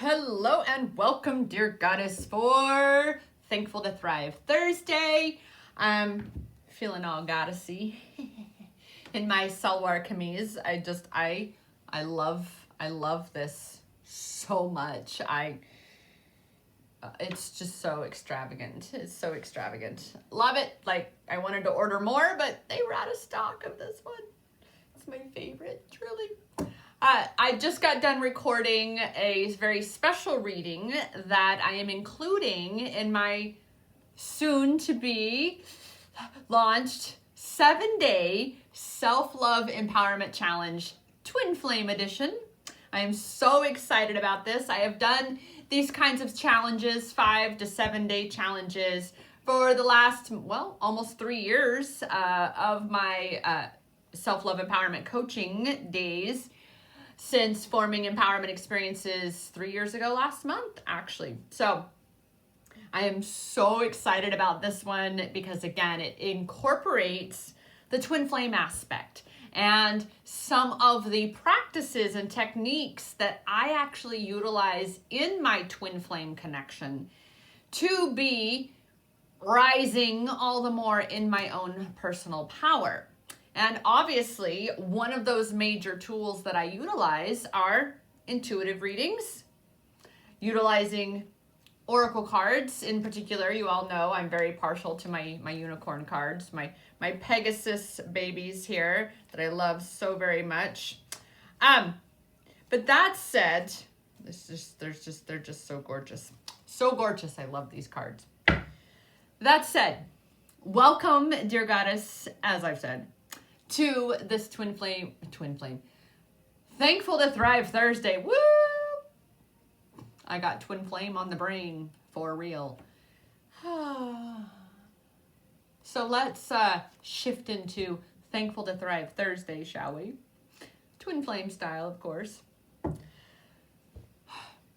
Hello and welcome, dear goddess, for Thankful to Thrive Thursday. I'm feeling all goddessy in my salwar kameez. I love this so much. It's just so extravagant. It's so extravagant. Love it. Like, I wanted to order more, but they were out of stock of this one. It's my favorite, truly. I just got done recording a very special reading that I am including in my soon-to-be launched 7-day self-love empowerment challenge, Twin Flame Edition. I am so excited about this. I have done these kinds of challenges, 5 to 7 day challenges, for the last, almost 3 years of my self-love empowerment coaching days, since forming empowerment experiences 3 years ago last month, actually. So I am so excited about this one because, again, it incorporates the twin flame aspect and some of the practices and techniques that I actually utilize in my twin flame connection to be rising all the more in my own personal power. And obviously, one of those major tools that I utilize are intuitive readings, utilizing oracle cards in particular. You all know I'm very partial to my unicorn cards, my Pegasus babies here that I love so very much. But that said, they're just so gorgeous. So gorgeous. I love these cards. That said, welcome, dear goddess, as I've said, to this twin flame, Thankful to Thrive Thursday. Woo! I got twin flame on the brain for real. So let's shift into Thankful to Thrive Thursday, shall we? Twin flame style, of course.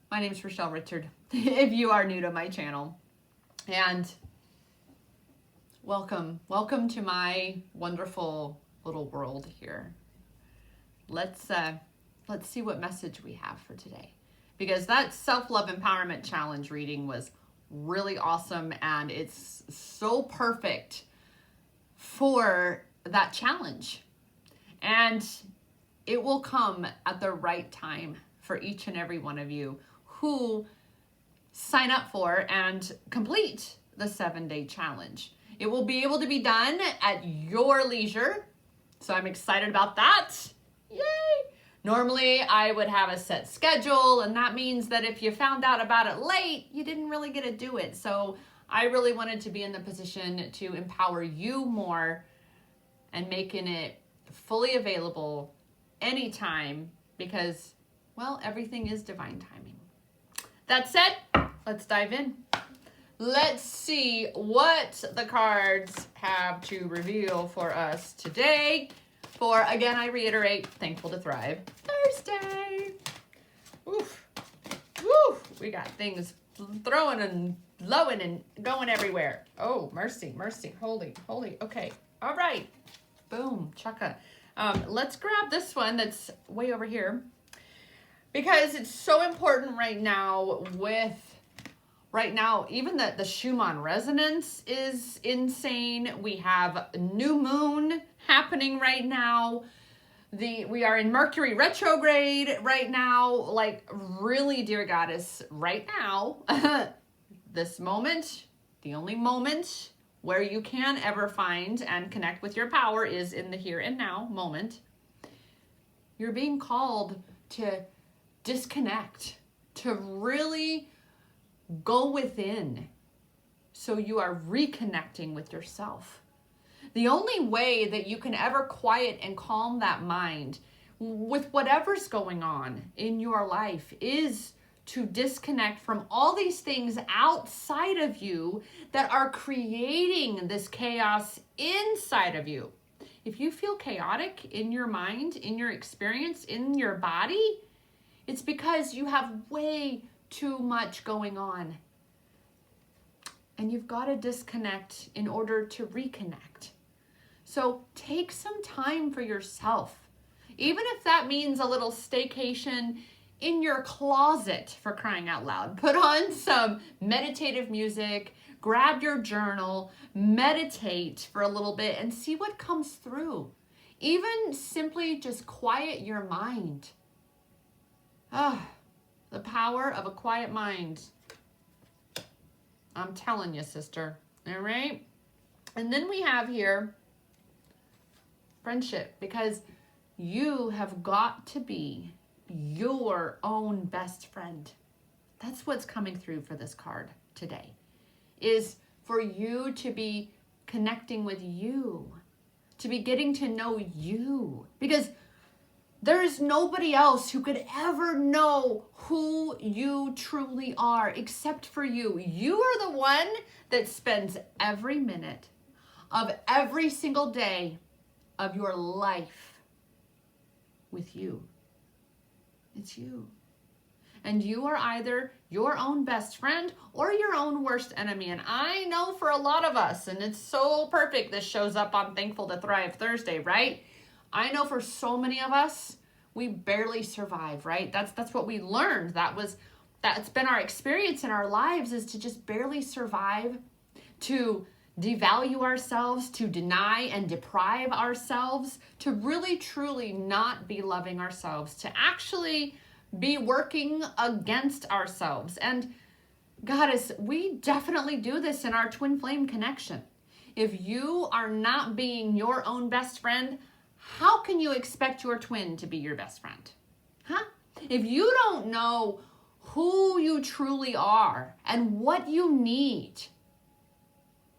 My name's Rochelle Richard, if you are new to my channel. And welcome to my wonderful little world here. Let's see what message we have for today, because that self-love empowerment challenge reading was really awesome, and it's so perfect for that challenge, and it will come at the right time for each and every one of you who sign up for and complete the 7-day challenge. It will be able to be done at your leisure. So I'm excited about that. Yay! Normally I would have a set schedule, and that means that if you found out about it late, you didn't really get to do it. So I really wanted to be in the position to empower you more and making it fully available anytime, because, well, everything is divine timing. That said, let's dive in. Let's see what the cards have to reveal for us today for, again, I reiterate, Thankful to Thrive Thursday. Oof. Woo! We got things throwing and blowing and going everywhere. Oh, mercy. Holy. Okay. All right. Boom. Chaka. Let's grab this one that's way over here, because it's so important right now. Even the Schumann resonance is insane. We have new moon happening right now. We are in Mercury retrograde right now. Like, really, dear goddess, right now, this moment, the only moment where you can ever find and connect with your power is in the here and now moment. You're being called to disconnect, to really go within, so you are reconnecting with yourself. The only way that you can ever quiet and calm that mind with whatever's going on in your life is to disconnect from all these things outside of you that are creating this chaos inside of you. If you feel chaotic in your mind, in your experience, in your body, it's because you have way too much going on. And you've got to disconnect in order to reconnect. So take some time for yourself. Even if that means a little staycation in your closet, for crying out loud. Put on some meditative music, grab your journal, meditate for a little bit and see what comes through. Even simply just quiet your mind. The power of a quiet mind. I'm telling you, sister. All right? And then we have here friendship, because you have got to be your own best friend. That's what's coming through for this card today, is for you to be connecting with you, to be getting to know you, because there is nobody else who could ever know who you truly are except for you. You are the one that spends every minute of every single day of your life with you. It's you. And you are either your own best friend or your own worst enemy. And I know for a lot of us, and it's so perfect this shows up on Thankful to Thrive Thursday, right? I know for so many of us, we barely survive, right? That's what we learned. That's been our experience in our lives, is to just barely survive, to devalue ourselves, to deny and deprive ourselves, to really truly not be loving ourselves, to actually be working against ourselves. And Goddess, we definitely do this in our twin flame connection. If you are not being your own best friend, how can you expect your twin to be your best friend? Huh? If you don't know who you truly are and what you need,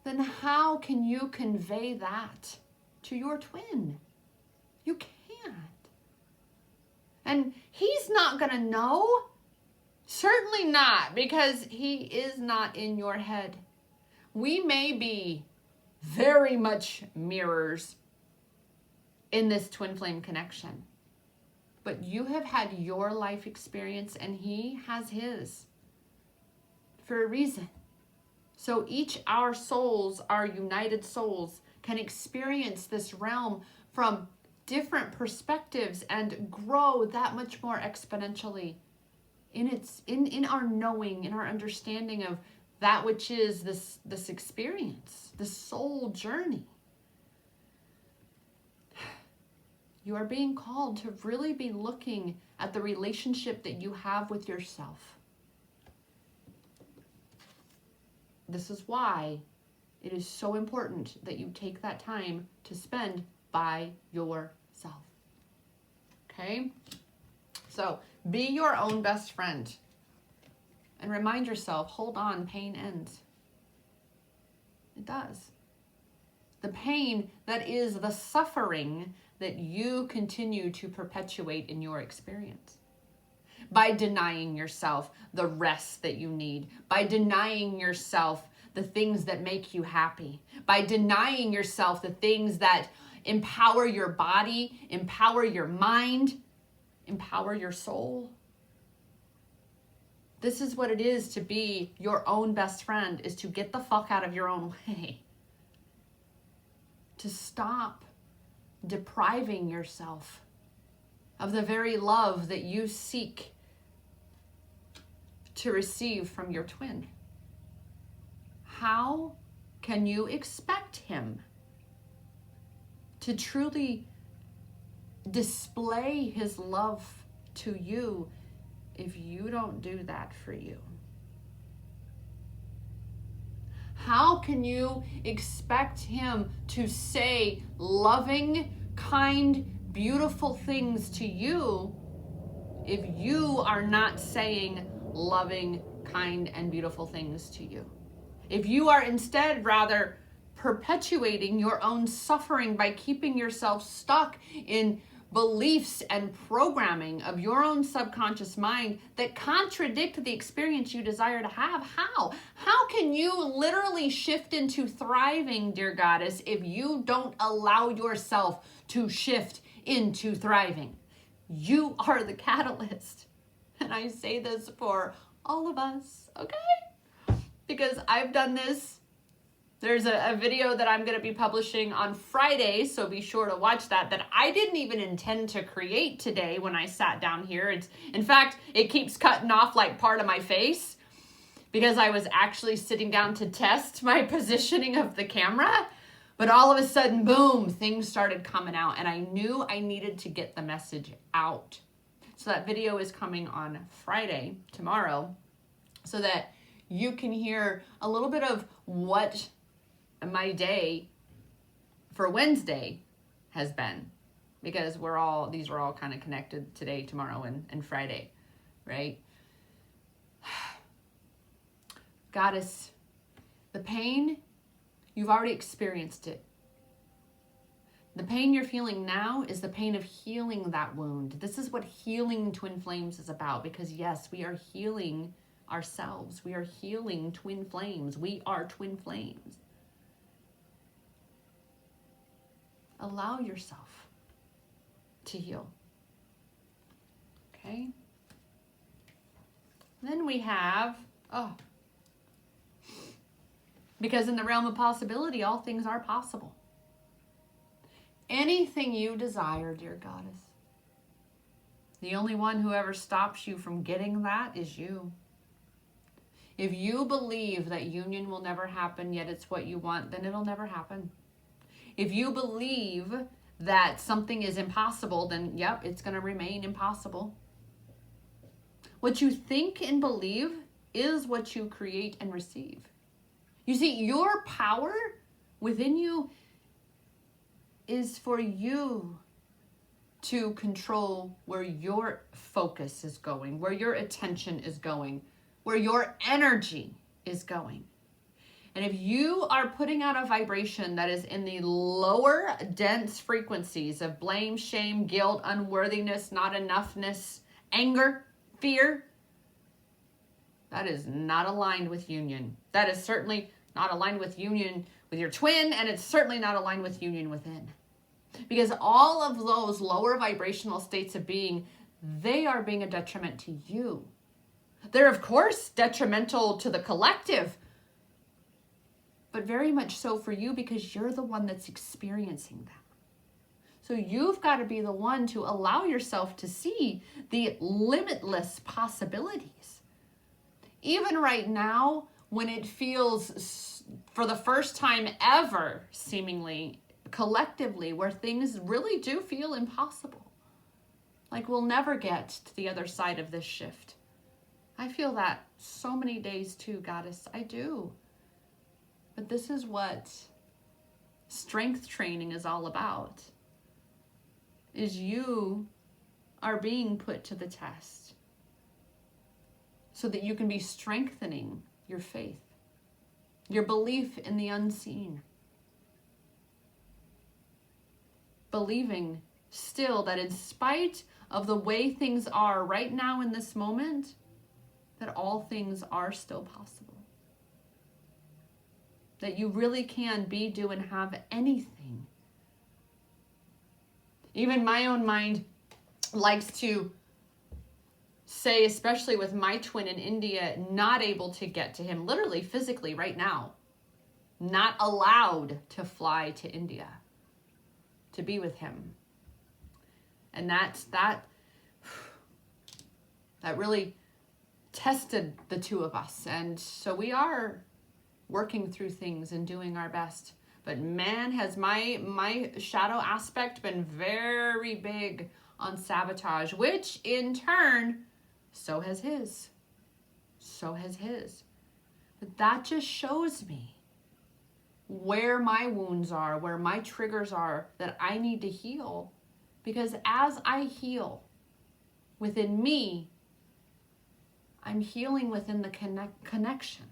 then how can you convey that to your twin? You can't. And he's not going to know. Certainly not, because he is not in your head. We may be very much mirrors in this twin flame connection, but you have had your life experience and he has his for a reason. So each our souls, our united souls, can experience this realm from different perspectives and grow that much more exponentially in our knowing, in our understanding of that which is this experience, this soul journey. You are being called to really be looking at the relationship that you have with yourself. This is why it is so important that you take that time to spend by yourself. Okay? So, be your own best friend. And remind yourself, hold on, pain ends. It does. The pain that is the suffering that you continue to perpetuate in your experience. By denying yourself the rest that you need, by denying yourself the things that make you happy, by denying yourself the things that empower your body, empower your mind, empower your soul. This is what it is to be your own best friend, is to get the fuck out of your own way. To stop depriving yourself of the very love that you seek to receive from your twin. How can you expect him to truly display his love to you if you don't do that for you? How can you expect him to say loving, kind, beautiful things to you if you are not saying loving, kind, and beautiful things to you? If you are instead rather perpetuating your own suffering by keeping yourself stuck in beliefs and programming of your own subconscious mind that contradict the experience you desire to have, how can you literally shift into thriving, dear goddess, if you don't allow yourself to shift into thriving? You are the catalyst. And I say this for all of us, okay? Because I've done this There's a video that I'm going to be publishing on Friday, so be sure to watch that I didn't even intend to create today when I sat down here. In fact, it keeps cutting off like part of my face because I was actually sitting down to test my positioning of the camera. But all of a sudden, boom, things started coming out, and I knew I needed to get the message out. So that video is coming on Friday, tomorrow, so that you can hear a little bit of what my day for Wednesday has been, because these are all kind of connected today, tomorrow, and Friday, right? Goddess, the pain, you've already experienced it. The pain you're feeling now is the pain of healing that wound. This is what healing twin flames is about, because yes, we are healing ourselves. We are healing twin flames. We are twin flames. Allow yourself to heal. Okay? Then we have, because in the realm of possibility, all things are possible. Anything you desire, dear goddess. The only one who ever stops you from getting that is you. If you believe that union will never happen, yet it's what you want, then it'll never happen. If you believe that something is impossible, then yep, it's going to remain impossible. What you think and believe is what you create and receive. You see, your power within you is for you to control where your focus is going, where your attention is going, where your energy is going. And if you are putting out a vibration that is in the lower dense frequencies of blame, shame, guilt, unworthiness, not enoughness, anger, fear, that is not aligned with union. That is certainly not aligned with union with your twin, and it's certainly not aligned with union within. Because all of those lower vibrational states of being, they are being a detriment to you. They're, of course, detrimental to the collective, but very much so for you, because you're the one that's experiencing them. So you've got to be the one to allow yourself to see the limitless possibilities. Even right now, when it feels, for the first time ever, seemingly, collectively, where things really do feel impossible. Like we'll never get to the other side of this shift. I feel that so many days too, Goddess. I do. But this is what strength training is all about. Is you are being put to the test so that you can be strengthening your faith, your belief in the unseen. Believing still that in spite of the way things are right now in this moment, that all things are still possible. That you really can be, do, and have anything. Even my own mind likes to say, especially with my twin in India, not able to get to him, literally, physically, right now. Not allowed to fly to India to be with him. And that really tested the two of us. And so we are working through things and doing our best. But man, has my shadow aspect been very big on sabotage, which in turn, so has his. So has his. But that just shows me where my wounds are, where my triggers are that I need to heal. Because as I heal within me, I'm healing within the connection.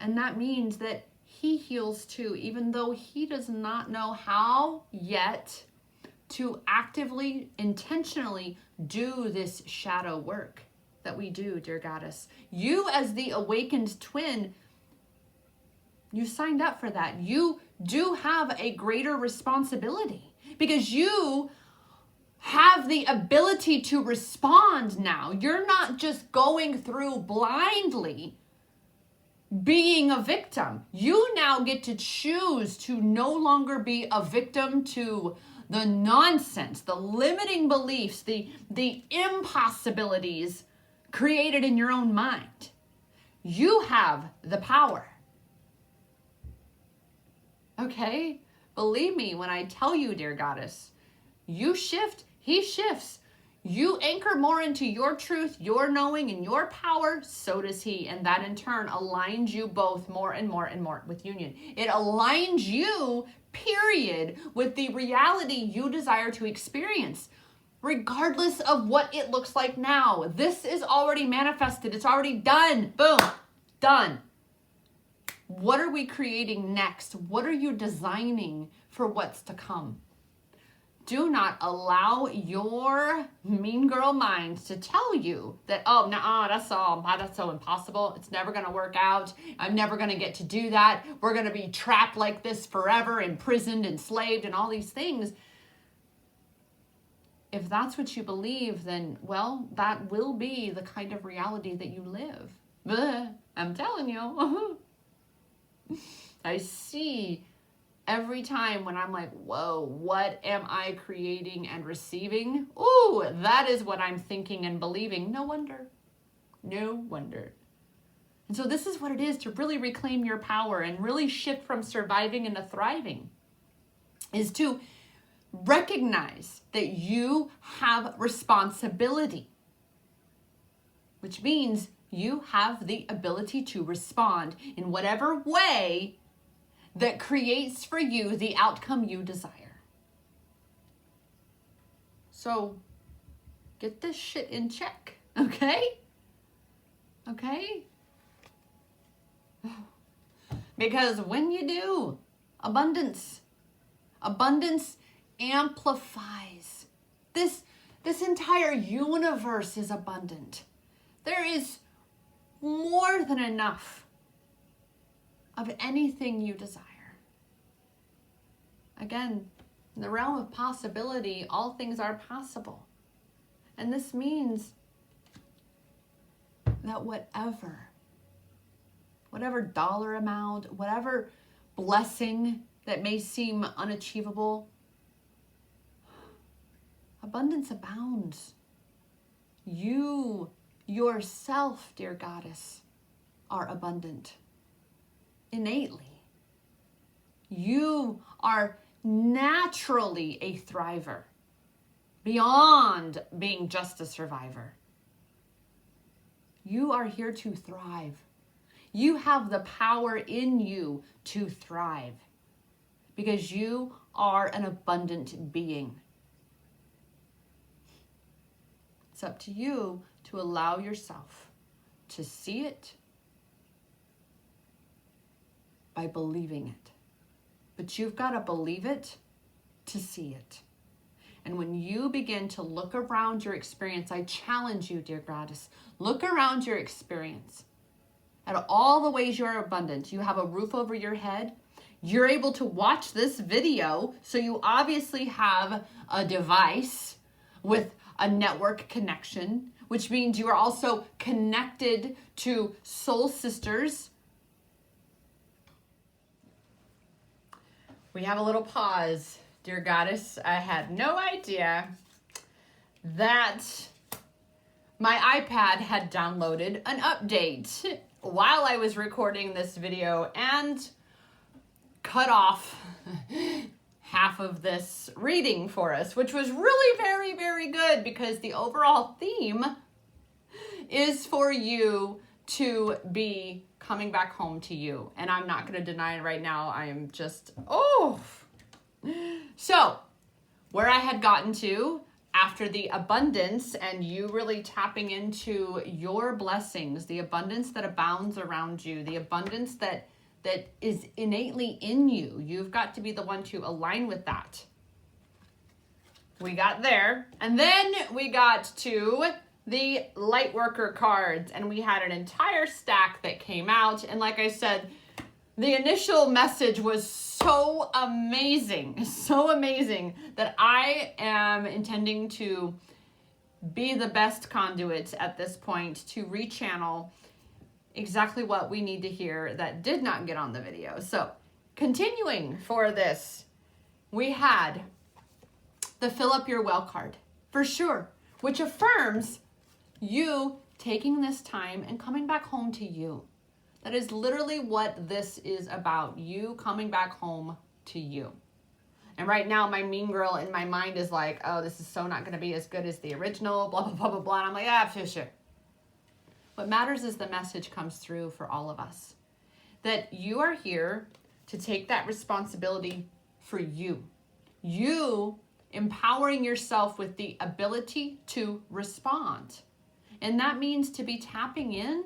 And that means that he heals too, even though he does not know how yet to actively, intentionally do this shadow work that we do, dear Goddess. You as the awakened twin, you signed up for that. You do have a greater responsibility because you have the ability to respond now. You're not just going through blindly being a victim. You now get to choose to no longer be a victim to the nonsense, the limiting beliefs, the impossibilities created in your own mind. You have the power. Okay? Believe me when I tell you, dear goddess, you shift, he shifts. You anchor more into your truth, your knowing, and your power, so does he. And that in turn aligns you both more and more and more with union. It aligns you, period, with the reality you desire to experience, regardless of what it looks like now. This is already manifested. It's already done. Boom. Done. What are we creating next? What are you designing for what's to come? Do not allow your mean girl mind to tell you that, oh, nah, that's so impossible. It's never going to work out. I'm never going to get to do that. We're going to be trapped like this forever, imprisoned, enslaved, and all these things. If that's what you believe, then, well, that will be the kind of reality that you live. Bleh, I'm telling you. I see every time when I'm like, whoa, what am I creating and receiving? Ooh, that is what I'm thinking and believing. No wonder. No wonder. And so this is what it is to really reclaim your power and really shift from surviving into thriving, is to recognize that you have responsibility, which means you have the ability to respond in whatever way that creates for you the outcome you desire. So get this shit in check, okay? Okay? Because when you do, abundance amplifies. This entire universe is abundant. There is more than enough of anything you desire. Again, in the realm of possibility, all things are possible. And this means that whatever dollar amount, whatever blessing that may seem unachievable, abundance abounds. You yourself, dear goddess, are abundant. Innately. You are naturally a thriver, beyond being just a survivor. You are here to thrive. You have the power in you to thrive because you are an abundant being. It's up to you to allow yourself to see it by believing it. But you've got to believe it to see it. And when you begin to look around your experience, I challenge you, dear goddess, look around your experience at all the ways you're abundant. You have a roof over your head. You're able to watch this video, so you obviously have a device with a network connection, which means you are also connected to soul sisters. We have a little pause, dear goddess. I had no idea that my iPad had downloaded an update while I was recording this video and cut off half of this reading for us, which was really very, very good because the overall theme is for you to be coming back home to you. And I'm not going to deny it right now. I am just, So, where I had gotten to after the abundance and you really tapping into your blessings, the abundance that abounds around you, the abundance that is innately in you. You've got to be the one to align with that. We got there. And then we got to the light worker cards, and we had an entire stack that came out. And like I said, the initial message was so amazing that I am intending to be the best conduit at this point to rechannel exactly what we need to hear that did not get on the video. So continuing for this, we had the fill up your well card, for sure, which affirms you taking this time and coming back home to you. That is literally what this is about, you coming back home to you. And right now, my mean girl in my mind is like, oh, this is so not going to be as good as the original, blah, blah, blah, blah, blah. And I'm like, ah, for sure. What matters is the message comes through for all of us. That you are here to take that responsibility for you. You empowering yourself with the ability to respond. And that means to be tapping in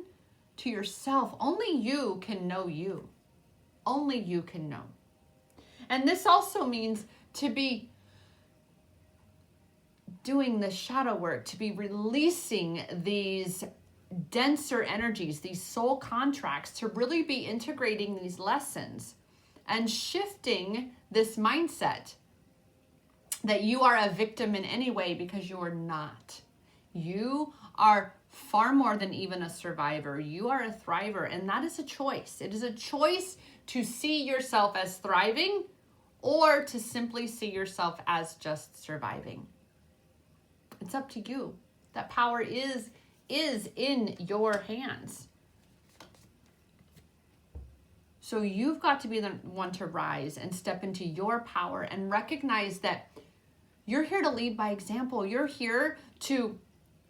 to yourself. Only you can know you. Only you can know. And this also means to be doing the shadow work, to be releasing these denser energies, these soul contracts, to really be integrating these lessons and shifting this mindset that you are a victim in any way, because you are not. You are far more than even a survivor. You are a thriver, and that is a choice. It is a choice to see yourself as thriving or to simply see yourself as just surviving. It's up to you. That power is in your hands. So you've got to be the one to rise and step into your power and recognize that you're here to lead by example. You're here to,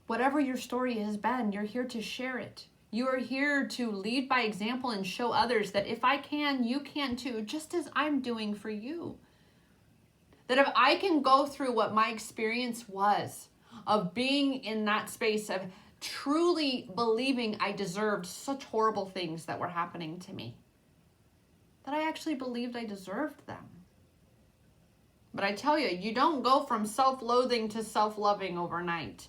whatever your story has been, you're here to share it. You are here to lead by example and show others that if I can, you can too, just as I'm doing for you. That if I can go through what my experience was of being in that space of truly believing I deserved such horrible things that were happening to me, that I actually believed I deserved them. But I tell you, you don't go from self-loathing to self-loving overnight.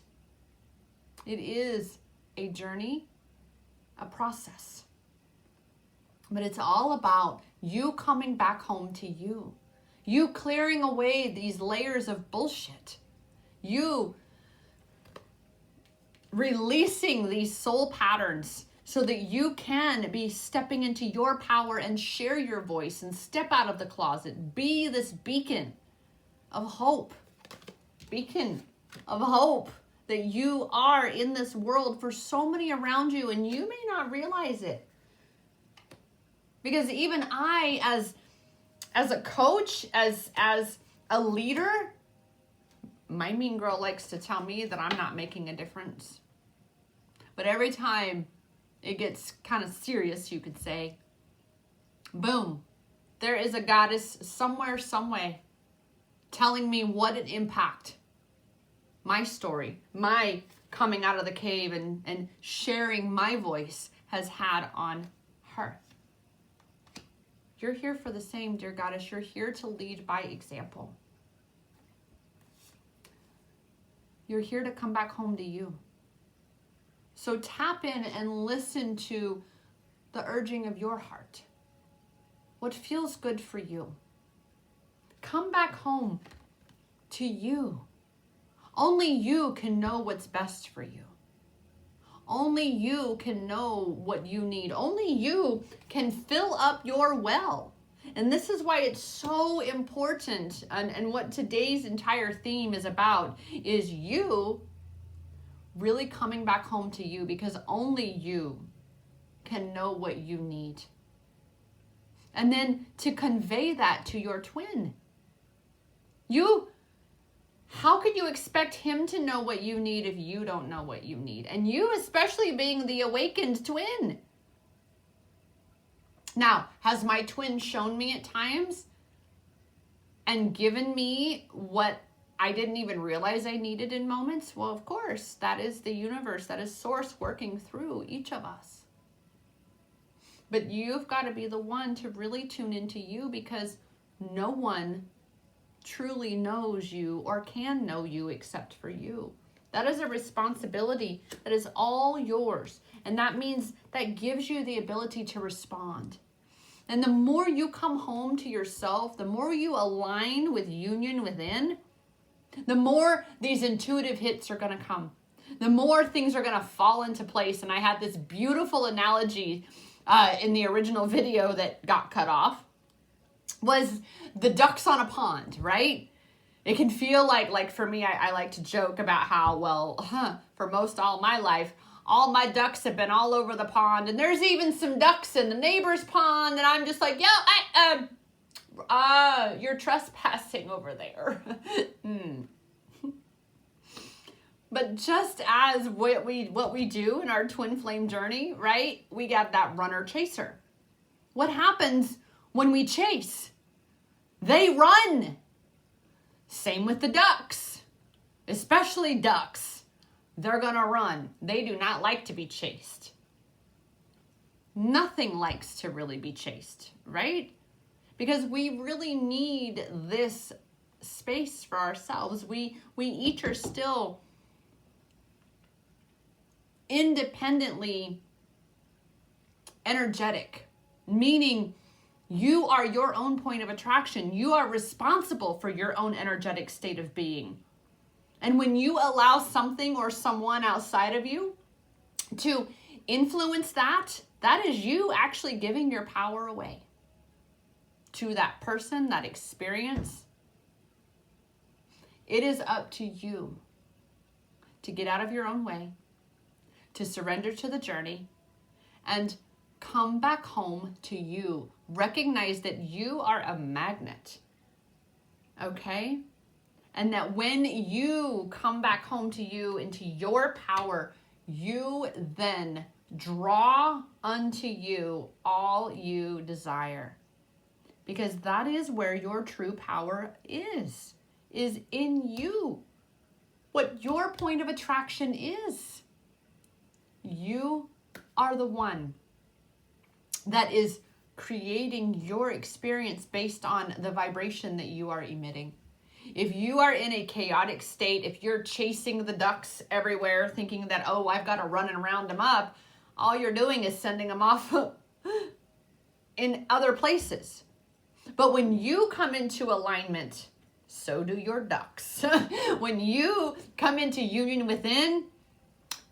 It is a journey, a process. But it's all about you coming back home to you. You clearing away these layers of bullshit. You releasing these soul patterns so that you can be stepping into your power and share your voice and step out of the closet. Be this beacon of hope. Beacon of hope that you are in this world for so many around you, and you may not realize it. Because even I, as a coach, as a leader, my mean girl likes to tell me that I'm not making a difference. But every time it gets kind of serious, you could say, boom, there is a goddess somewhere, some way, telling me what an impact my story, my coming out of the cave and sharing my voice has had on her. You're here for the same, dear goddess. You're here to lead by example. You're here to come back home to you. So tap in and listen to the urging of your heart. What feels good for you. Come back home to you. Only you can know what's best for you. Only you can know what you need. Only you can fill up your well. And this is why it's so important, and what today's entire theme is about, is you really coming back home to you, because only you can know what you need. And then to convey that to your twin. How could you expect him to know what you need if you don't know what you need? And you especially being the awakened twin. Now, has my twin shown me at times and given me what I didn't even realize I needed in moments? Well, of course, that is the universe, that is source working through each of us. But you've got to be the one to really tune into you, because no one truly knows you or can know you except for you. That is a responsibility that is all yours. And that means that gives you the ability to respond. And the more you come home to yourself, the more you align with union within, the more these intuitive hits are going to come. the more things are going to fall into place. And I had this beautiful analogy in the original video that got cut off, was the ducks on a pond, right? It can feel like for me, I like to joke about how, well, for most all my life, all my ducks have been all over the pond, and there's even some ducks in the neighbor's pond, and I'm just like, yo, you're trespassing over there. But just as what we do in our twin flame journey, right? We got that runner chaser. What happens when we chase? They run. Same with the ducks, especially ducks. They're gonna run. They do not like to be chased. Nothing likes to really be chased, right? Because we really need this space for ourselves. We each are still independently energetic, meaning you are your own point of attraction. You are responsible for your own energetic state of being. And when you allow something or someone outside of you to influence that, that is you actually giving your power away to that person, that experience. It is up to you to get out of your own way, to surrender to the journey, and come back home to you. Recognize that you are a magnet, okay? And that when you come back home to you, into your power, you then draw unto you all you desire. Because that is where your true power is in you. What your point of attraction is. You are the one that is creating your experience based on the vibration that you are emitting. If you are in a chaotic state, if you're chasing the ducks everywhere, thinking that, oh, I've got to run and round them up, all you're doing is sending them off in other places. But when you come into alignment, so do your ducks. When you come into union within,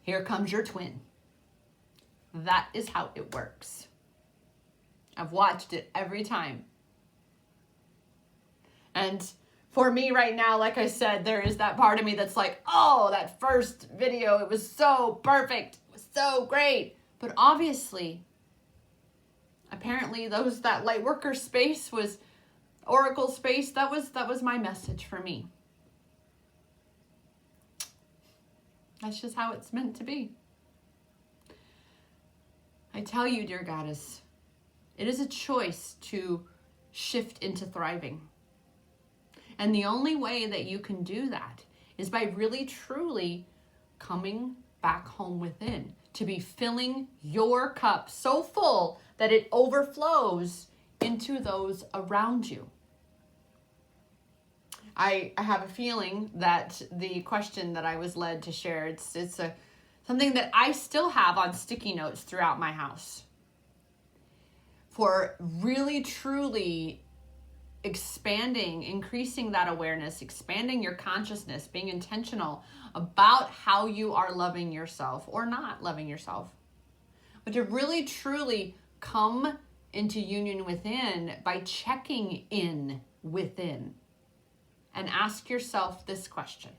here comes your twin. That is how it works. I've watched it every time. And for me right now, like I said, there is that part of me that's like, oh, that first video, it was so perfect. It was so great. But obviously, apparently that light worker space was oracle space. That was my message for me. That's just how it's meant to be. I tell you, dear goddess, it is a choice to shift into thriving. And the only way that you can do that is by really, truly coming back home within, to be filling your cup so full that it overflows into those around you. I have a feeling that the question that I was led to share, it's something that I still have on sticky notes throughout my house. For really, truly expanding, increasing that awareness, expanding your consciousness, being intentional about how you are loving yourself or not loving yourself. But to really, truly come into union within by checking in within and ask yourself this question.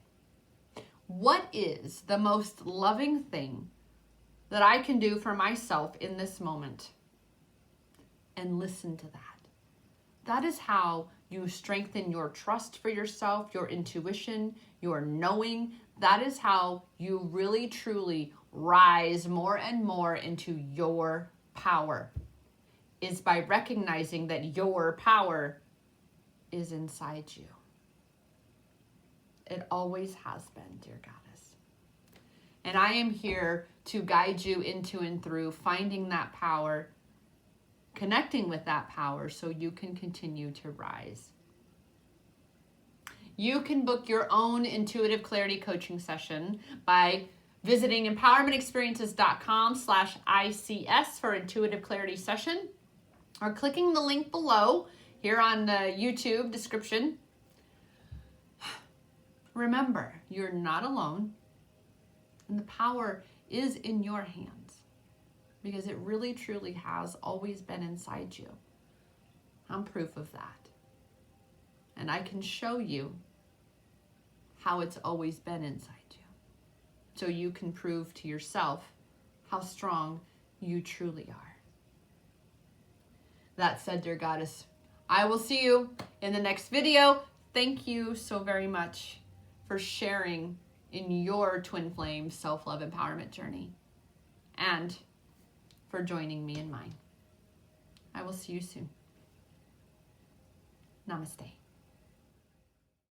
What is the most loving thing that I can do for myself in this moment? And listen to that. That is how you strengthen your trust for yourself, your intuition, your knowing. That is how you really, truly rise more and more into your power, is by recognizing that your power is inside you. It always has been, dear goddess. And I am here to guide you into and through finding that power, connecting with that power so you can continue to rise. You can book your own intuitive clarity coaching session by visiting empowermentexperiences.com/ICS for intuitive clarity session, or clicking the link below here on the YouTube description. Remember, you're not alone. And the power is in your hands because it really, truly has always been inside you. I'm proof of that. And I can show you how it's always been inside you. So you can prove to yourself how strong you truly are. That said, dear goddess, I will see you in the next video. Thank you so very much for sharing in your twin flame self-love empowerment journey and for joining me in mine. I will see you soon. Namaste.